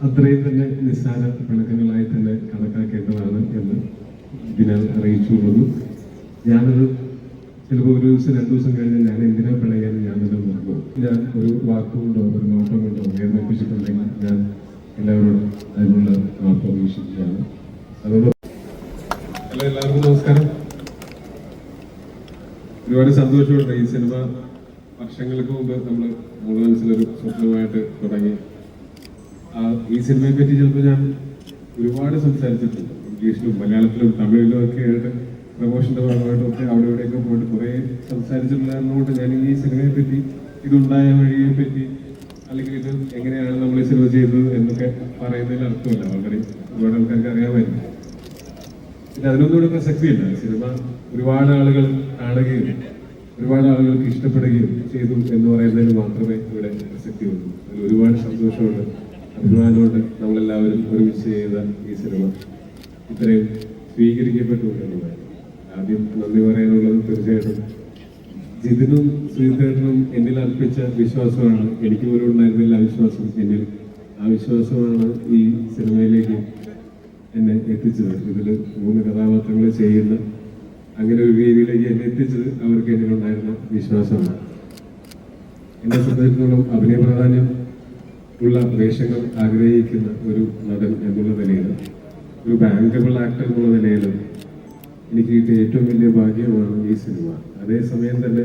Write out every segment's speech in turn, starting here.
അത്രയും തന്നെ നിസ്സാര പിണക്കങ്ങളായി തന്നെ കണക്കാക്കേണ്ടതാണ് എന്ന് ഇതിനാൽ അറിയിച്ചുകൊള്ളുന്നു. ഞാനത് ചിലപ്പോൾ ഒരു ദിവസം 2 ദിവസം കഴിഞ്ഞ് ഞാൻ എന്തിനാ പിണയാൻ ഞാൻ തന്നെ നിർത്തും. ഞാൻ ഒരു വാക്കുകൊണ്ടോ ഒരു നോട്ടം കൊണ്ടോ വേദനിപ്പിച്ചിട്ടുണ്ടെങ്കിൽ ഞാൻ എല്ലാവരോടും അതിനുള്ള മാപ്പ് അപേക്ഷിക്കുകയാണ്. അതുകൊണ്ട് എല്ലാവർക്കും നമസ്കാരം. ഒരുപാട് സന്തോഷമുണ്ട്. ഈ സിനിമ വർഷങ്ങൾക്ക് മുമ്പ് നമ്മൾ മനസ്സിലൊരു സ്വപ്നമായിട്ട് തുടങ്ങി. ഈ സിനിമയെ പറ്റി ചിലപ്പോൾ ഞാൻ ഒരുപാട് സംസാരിച്ചിട്ടുണ്ട്. ഇംഗ്ലീഷിലും മലയാളത്തിലും തമിഴിലും ഒക്കെ ആയിട്ട് പ്രമോഷന്റെ ഭാഗമായിട്ടും ഒക്കെ അവിടെ ഇവിടെയൊക്കെ പോയിട്ട് കുറേ സംസാരിച്ചിട്ടുള്ളതുകൊണ്ട് ഞാൻ ഈ സിനിമയെ പറ്റി, ഇതുണ്ടായ വഴിയെ പറ്റി, അല്ലെങ്കിൽ ഇത് എങ്ങനെയാണ് നമ്മൾ ഈ സിനിമ ചെയ്തത് എന്നൊക്കെ പറയുന്നതിൽ അർത്ഥമില്ല. ഓൾറെഡി ഒരുപാട് ആൾക്കാർക്ക് അറിയാമായിരുന്നു. പിന്നെ അതിനൊന്നും ഇവിടെ പ്രസക്തിയില്ല. സിനിമ ഒരുപാട് ആളുകൾ കാണുകയും ഒരുപാട് ആളുകൾക്ക് ഇഷ്ടപ്പെടുകയും ചെയ്തു എന്ന് പറയുന്നതിന് മാത്രമേ ഇവിടെ പ്രസക്തിയുള്ളൂ. അതിൽ ഒരുപാട് സന്തോഷമുണ്ട്, അഭിമാനമുണ്ട്. നമ്മളെല്ലാവരും ഒരുമിച്ച് ചെയ്ത ഈ സിനിമ ഇത്രയും സ്വീകരിക്കപ്പെട്ടു എന്നുള്ളതാണ്. ആദ്യം നന്ദി പറയാനുള്ളത് തീർച്ചയായിട്ടും ജിതിനും ശ്രീധരനും എന്നിൽ അർപ്പിച്ച വിശ്വാസമാണ്. എനിക്ക് പോലും ഉണ്ടായിരുന്നില്ല വിശ്വാസം എന്നിൽ. ആ വിശ്വാസമാണ് ഈ സിനിമയിലേക്ക് എന്നെ എത്തിച്ചത്. ഇതിൽ 3 കഥാപാത്രങ്ങൾ ചെയ്യുന്ന അങ്ങനെ ഒരു രീതിയിലേക്ക് എന്നെ എത്തിച്ചത് അവർക്ക് എന്നിലുണ്ടായിരുന്ന വിശ്വാസമാണ്. എന്നെ സംബന്ധിച്ചിടത്തോളം അഭിനയ പ്രാധാന്യം ഉള്ള വേഷങ്ങൾ ആഗ്രഹിക്കുന്ന ഒരു നടൻ എന്നുള്ള നിലയിൽ, ഒരു ബാങ്കബിൾ ആക്ടർ എന്നുള്ള നിലയിൽ എനിക്ക് കിട്ടിയ ഏറ്റവും വലിയ ഭാഗ്യമാണ് ഈ സിനിമ. അതേസമയം തന്നെ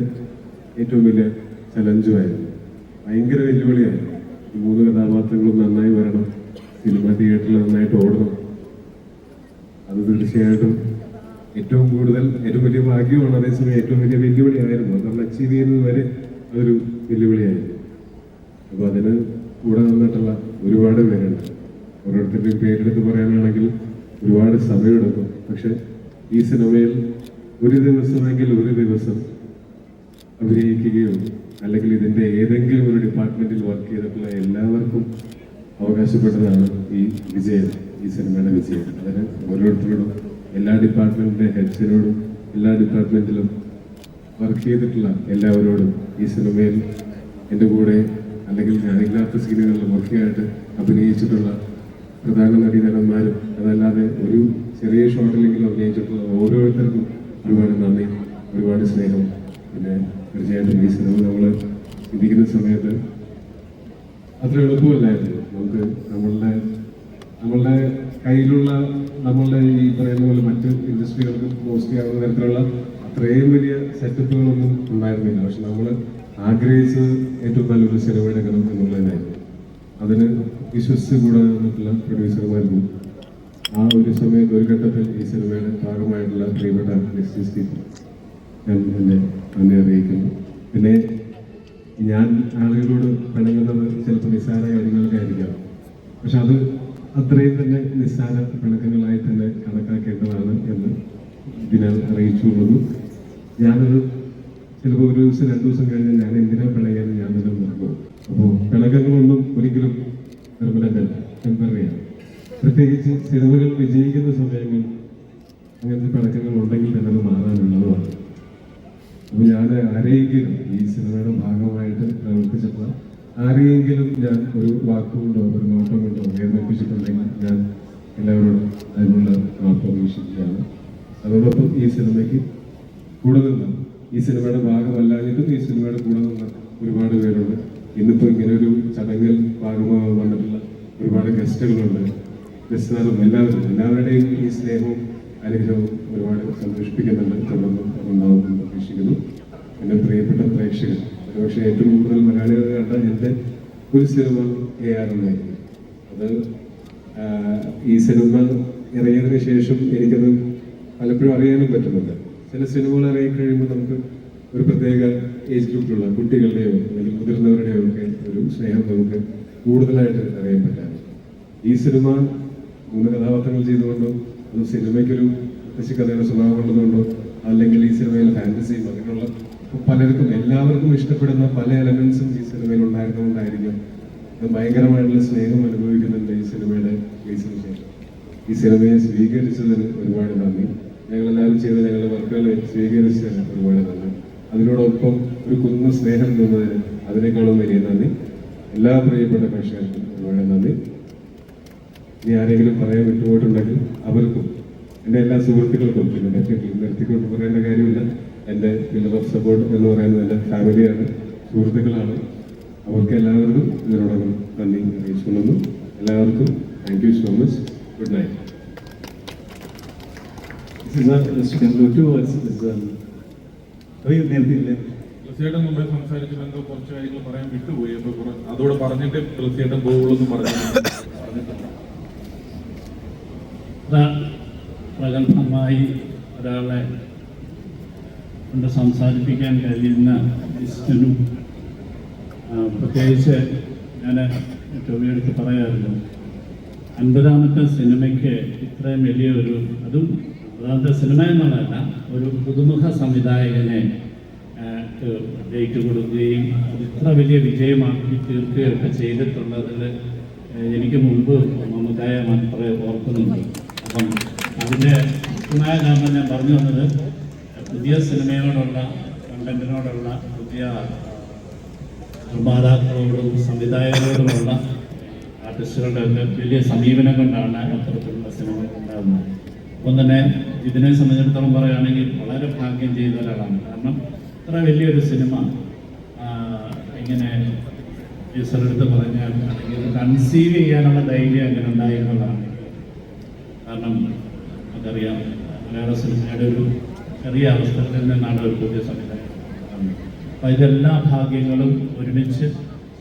ഏറ്റവും വലിയ ചലഞ്ചുമായിരുന്നു, ഭയങ്കര വെല്ലുവിളിയായിരുന്നു. ഈ 3 കഥാപാത്രങ്ങളും നന്നായി വരണം, സിനിമ തിയേറ്ററിൽ നന്നായിട്ട് ഓടണം. അത് തീർച്ചയായിട്ടും ഏറ്റവും വലിയ ഭാഗ്യമാണ്. അതേസമയം ഏറ്റവും വലിയ വെല്ലുവിളിയായിരുന്നു. അതൊന്ന് അച്ചീവ് ചെയ്യുന്നത് വരെ അതൊരു വെല്ലുവിളിയായിരുന്നു. അപ്പോൾ അതിന് കൂടെ നിന്നിട്ടുള്ള ഒരുപാട് പേരുണ്ട്. ഓരോരുത്തരുടെയും പേരെടുത്ത് പറയാനാണെങ്കിൽ ഒരുപാട് സമയമെടുക്കും. പക്ഷെ ഈ സിനിമയിൽ ഒരു ദിവസം അഭിനയിക്കുകയോ അല്ലെങ്കിൽ ഇതിൻ്റെ ഏതെങ്കിലും ഒരു ഡിപ്പാർട്ട്മെന്റിൽ വർക്ക് ചെയ്തിട്ടുള്ള എല്ലാവർക്കും അവകാശപ്പെട്ടതാണ് ഈ വിജയം, ഈ സിനിമയുടെ വിജയം. അതിന് ഓരോരുത്തരോടും, എല്ലാ ഡിപ്പാർട്ട്മെന്റിന്റെ ഹെഡ്സിനോടും, എല്ലാ ഡിപ്പാർട്ട്മെന്റിലും വർക്ക് ചെയ്തിട്ടുള്ള എല്ലാവരോടും, ഈ സിനിമയിൽ എൻ്റെ കൂടെ അല്ലെങ്കിൽ ഞാനില്ലാത്ത സീനുകളിലും ഒക്കെയായിട്ട് അഭിനയിച്ചിട്ടുള്ള പ്രധാന നടീനടന്മാരും, അതല്ലാതെ ഒരു ചെറിയ ഷോട്ടിലെങ്കിലും അഭിനയിച്ചിട്ടുള്ള ഓരോരുത്തർക്കും ഒരുപാട് നന്ദി, ഒരുപാട് സ്നേഹം. പിന്നെ തീർച്ചയായിട്ടും ഈ സിനിമ നമ്മൾ ചിന്തിക്കുന്ന സമയത്ത് അത്ര എളുപ്പമല്ലായിരുന്നു. നമുക്ക് നമ്മളുടെ കയ്യിലുള്ള നമ്മളുടെ ഈ പറയുന്ന പോലെ മറ്റ് ഇൻഡസ്ട്രികൾക്കും മോസ്റ്റ്ലി ആവുന്ന തരത്തിലുള്ള അത്രയും വലിയ സെറ്റപ്പുകളൊന്നും ഉണ്ടായിരുന്നില്ല. പക്ഷെ നമ്മൾ ആഗ്രഹിച്ചത് ഏറ്റവും നല്ലൊരു സിനിമ എടുക്കണം എന്നുള്ളതായിരുന്നു. അതിന് വിശ്വസിച്ച് കൂടെ നിന്നിട്ടുള്ള പ്രൊഡ്യൂസർമാർക്കും ആ ഒരു സമയത്ത് ഒരു ഘട്ടത്തിൽ ഈ സിനിമയുടെ ഭാഗമായിട്ടുള്ള പ്രിയപ്പെട്ട ഞാൻ എന്നെ നന്ദി അറിയിക്കുന്നു. പിന്നെ ഞാൻ ആളുകളോട് പിണങ്ങുന്നത് ചിലപ്പോൾ നിസ്സാര കാര്യങ്ങൾക്കായിരിക്കാം. പക്ഷെ അത് അത്രയും തന്നെ നിസ്സാര പിണക്കങ്ങളായി തന്നെ കണക്കാക്കേണ്ടതാണ് എന്ന് ഇതിനാൽ അറിയിച്ചുകൊള്ളുന്നു. ഞാനത് ചിലപ്പോൾ ഒരു ദിവസം 2 ദിവസം കഴിഞ്ഞ് ഞാൻ എന്തിനാ പിണയാൻ ഞാൻ തന്നെ നിർത്തും. അപ്പോൾ പിണക്കങ്ങളൊന്നും ഒരിക്കലും പെർമനൻ്റല്ല, ടെമ്പററിയാണ്. പ്രത്യേകിച്ച് സിനിമകൾ വിജയിക്കുന്ന സമയങ്ങൾ അങ്ങനത്തെ പിണക്കങ്ങൾ ഉണ്ടെങ്കിൽ തന്നെ അത് മാറാനുള്ളതുമാണ്. അപ്പോൾ ഞാൻ ആരെയെങ്കിലും ഈ സിനിമയുടെ ഭാഗമായിട്ട് പ്രവർത്തിച്ചപ്പോൾ ആരെയെങ്കിലും ഞാൻ ഒരു വാക്കുകൊണ്ടോ ഒരു നോട്ടം കൊണ്ടോ വേദനിപ്പിച്ചിട്ടുണ്ടെങ്കിൽ ഞാൻ എല്ലാവരോടും അതിനുള്ള മാപ്പ് അപേക്ഷിക്കുകയാണ്. അതോടൊപ്പം ഈ സിനിമയ്ക്ക് കൂടെ നിന്ന്, ഈ സിനിമയുടെ ഭാഗമല്ലാഞ്ഞിട്ടും ഈ സിനിമയുടെ കൂടെ നിന്ന് ഒരുപാട് പേരുണ്ട്. ഇന്നിപ്പോൾ ഇങ്ങനെ ഒരു ചടങ്ങിൽ ഭാഗമായി വന്നിട്ടുള്ള ഒരുപാട് ഗസ്റ്റുകളുണ്ട്. ഗസ്റ്റുകാരും എല്ലാവരുടെയും ഈ സ്നേഹവും അനുഗ്രഹവും ഒരുപാട് സന്തോഷിപ്പിക്കുന്നുണ്ട്. തുടർന്നും ഉണ്ടാവുമെന്ന് പ്രതീക്ഷിക്കുന്നു. എൻ്റെ പ്രിയപ്പെട്ട പ്രേക്ഷകർ, ഒരുപക്ഷെ ഏറ്റവും കൂടുതൽ മലയാളികൾ കണ്ട എൻ്റെ ഒരു സിനിമ AR എന്നായിരിക്കും. അത് ഈ സിനിമ ഇറങ്ങിയതിനു ശേഷം എനിക്കത് പലപ്പോഴും അറിയാനും പറ്റുന്നുണ്ട്. ചില സിനിമകൾ ഇറങ്ങിക്കഴിയുമ്പോൾ നമുക്ക് ഒരു പ്രത്യേക ഏജ് ഗ്രൂപ്പിലുള്ള കുട്ടികളുടെയോ അല്ലെങ്കിൽ മുതിർന്നവരുടെയോ ഒക്കെ ഒരു സ്നേഹം നമുക്ക് കൂടുതലായിട്ട് അറിയാൻ പറ്റാറുണ്ട്. ഈ സിനിമ 3 കഥാപാത്രങ്ങൾ ചെയ്തുകൊണ്ടോ അത് സിനിമയ്ക്കൊരു പ്രത്യേക കഥയുടെ സ്വഭാവം ഉള്ളതുകൊണ്ടോ അല്ലെങ്കിൽ ഈ സിനിമയിൽ ഫാന്റസിയും അങ്ങനെയുള്ള പലർക്കും എല്ലാവർക്കും ഇഷ്ടപ്പെടുന്ന പല എലമെന്റ്സും ഈ സിനിമയിൽ ഉണ്ടായിരുന്നുകൊണ്ടായിരിക്കും ഭയങ്കരമായിട്ടുള്ള സ്നേഹം അനുഭവിക്കുന്നുണ്ട് ഈ സിനിമയുടെ റിലീസിന് ശേഷം. ഈ സിനിമയെ സ്വീകരിച്ചതിന് ഒരുപാട് നന്ദി. ഞങ്ങളെല്ലാവരും ചെയ്ത ഞങ്ങളുടെ വർക്കുകളെ സ്വീകരിച്ചതിന് ഒരുപാട് നന്ദി. അതിനോടൊപ്പം ഒരു കുന്ന സ്നേഹം തന്നതിന് അതിനേക്കാളും വലിയ നന്ദി. എല്ലാ പ്രിയപ്പെട്ട പ്രേക്ഷകർക്കും ഒരുപാട് നന്ദി. ഇനി ആരെങ്കിലും പറയാൻ വിട്ടുപോയിട്ടുണ്ടെങ്കിൽ അവർക്കും എൻ്റെ എല്ലാ സുഹൃത്തുക്കൾക്കും പിന്നെ നിർത്തിക്കൊണ്ട് പറയേണ്ട കാര്യമില്ല. എൻ്റെ പില്ലർ ഓഫ് സപ്പോർട്ട് എന്ന് പറയുന്നത് എൻ്റെ ഫാമിലിയാണ്, സുഹൃത്തുക്കളാണ്. അവർക്ക് എല്ലാവർക്കും ഇതിനോടകം നന്ദി അറിയിച്ചുകൊള്ളുന്നു. എല്ലാവർക്കും thank you so much. Good night. തീർച്ചയായിട്ടും മുമ്പേ സംസാരിച്ചപ്പോൾ എന്തോ കുറച്ച് കാര്യങ്ങൾ പറയാൻ വിട്ടുപോയി. അപ്പോൾ അതോടെ പറഞ്ഞിട്ട് തീർച്ചയായിട്ടും പോകുള്ളൂ എന്ന് പറഞ്ഞിട്ടുണ്ട്. പ്രഗത്ഭമായി ഒരാളെ കൊണ്ട് സംസാരിപ്പിക്കാൻ കഴിയുന്ന ലിസ്റ്റിനും പ്രത്യേകിച്ച് ഞാൻ ടോബിയെടുത്ത് പറയാറുണ്ട്, 50ാമത്തെ സിനിമയ്ക്ക് ഇത്രയും വലിയൊരു, അതും 50ാമത്തെ സിനിമ എന്നുള്ളതല്ല, ഒരു പുതുമുഖ സംവിധായകനെ ഡേറ്റ് കൊടുക്കുകയും അത് ഇത്ര വലിയ വിജയമാക്കി തീർക്കുകയൊക്കെ ചെയ്തിട്ടുള്ളതിൽ എനിക്ക് മുമ്പ് മമ്മൂക്കായ മാത്രമേ ഓർക്കുന്നുള്ളൂ. അപ്പം അതിൻ്റെ മുഖ്യമായ കാരണം ഞാൻ പറഞ്ഞു വന്നത്, പുതിയ സിനിമയോടുള്ള കണ്ടന്റിനോടുള്ള പുതിയ നിർമ്മാതാക്കളോടും സംവിധായകരോടുമുള്ള ആർട്ടിസ്റ്റുകളുടെ വലിയ സമീപനം കൊണ്ടാണ് അത്തരത്തിലുള്ള സിനിമകൾ ഉണ്ടാകുന്നത്. അപ്പം തന്നെ ഇതിനെ സംബന്ധിച്ചിടത്തോളം പറയുകയാണെങ്കിൽ വളരെ ഭാഗ്യം ചെയ്ത ഒരാളാണ്. കാരണം ഇത്ര വലിയൊരു സിനിമ ഇങ്ങനെ ടീച്ചറെടുത്ത് പറഞ്ഞാൽ അല്ലെങ്കിൽ കൺസീവ് ചെയ്യാനുള്ള ധൈര്യം അങ്ങനെ ഉണ്ടായിരുന്നതാണ്. കാരണം നമുക്കറിയാം, മലയാള സിനിമയുടെ ഒരു ചെറിയ അവസരത്തിൽ നിന്നാണ് ഒരു പുതിയ സംവിധാനം. അപ്പം ഇതെല്ലാ ഭാഗ്യങ്ങളും ഒരുമിച്ച്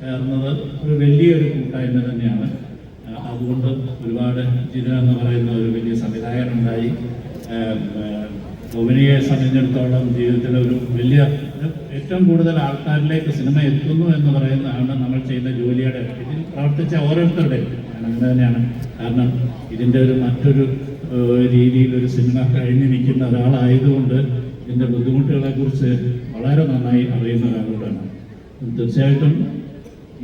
ചേർന്നത് ഒരു വലിയൊരു കൂട്ടായ്മ തന്നെയാണ്. അതുകൊണ്ട് ഒരുപാട് ജിന എന്ന് പറയുന്ന ഒരു വലിയ സംവിധായകനുണ്ടായി. ടോവിനോയെ സംബന്ധിച്ചിടത്തോളം ജീവിതത്തിലെ ഒരു വലിയ, ഏറ്റവും കൂടുതൽ ആൾക്കാരിലേക്ക് സിനിമ എത്തുന്നു എന്ന് പറയുന്നതാണ് നമ്മൾ ചെയ്യുന്ന ജോലിയുടെ, ഇതിൽ പ്രവർത്തിച്ച ഓരോരുത്തരുടെയും അങ്ങനെ തന്നെയാണ്. കാരണം ഇതിൻ്റെ ഒരു മറ്റൊരു രീതിയിൽ ഒരു സിനിമ കഴിഞ്ഞ് നിൽക്കുന്ന ഒരാളായതുകൊണ്ട് ഇതിൻ്റെ ബുദ്ധിമുട്ടുകളെക്കുറിച്ച് വളരെ നന്നായി അറിയുന്ന ഒരാളോടാണ്. തീർച്ചയായിട്ടും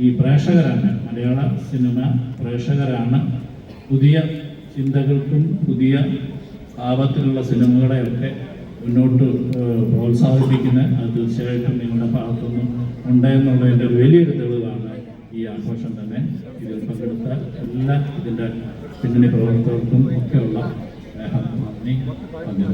ഈ പ്രേക്ഷകരാണ്, മലയാള സിനിമ പ്രേക്ഷകരാണ് പുതിയ ചിന്തകൾക്കും പുതിയ ഭാവത്തിലുള്ള സിനിമകളെയൊക്കെ മുന്നോട്ട് പ്രോത്സാഹിപ്പിക്കുന്നത്. അത് തീർച്ചയായിട്ടും നിങ്ങളുടെ ഭാഗത്തുനിന്നും ഉണ്ടെന്നുള്ളതിൻ്റെ ഒരു വലിയൊരു തെളിവാണ് ഈ ആഘോഷം തന്നെ. ഇതിൽ പങ്കെടുത്ത എല്ലാ ഇതിൻ്റെ പിന്നണി പ്രവർത്തകർക്കും ഒക്കെയുള്ള സ്നേഹം, നന്ദി, നന്ദി.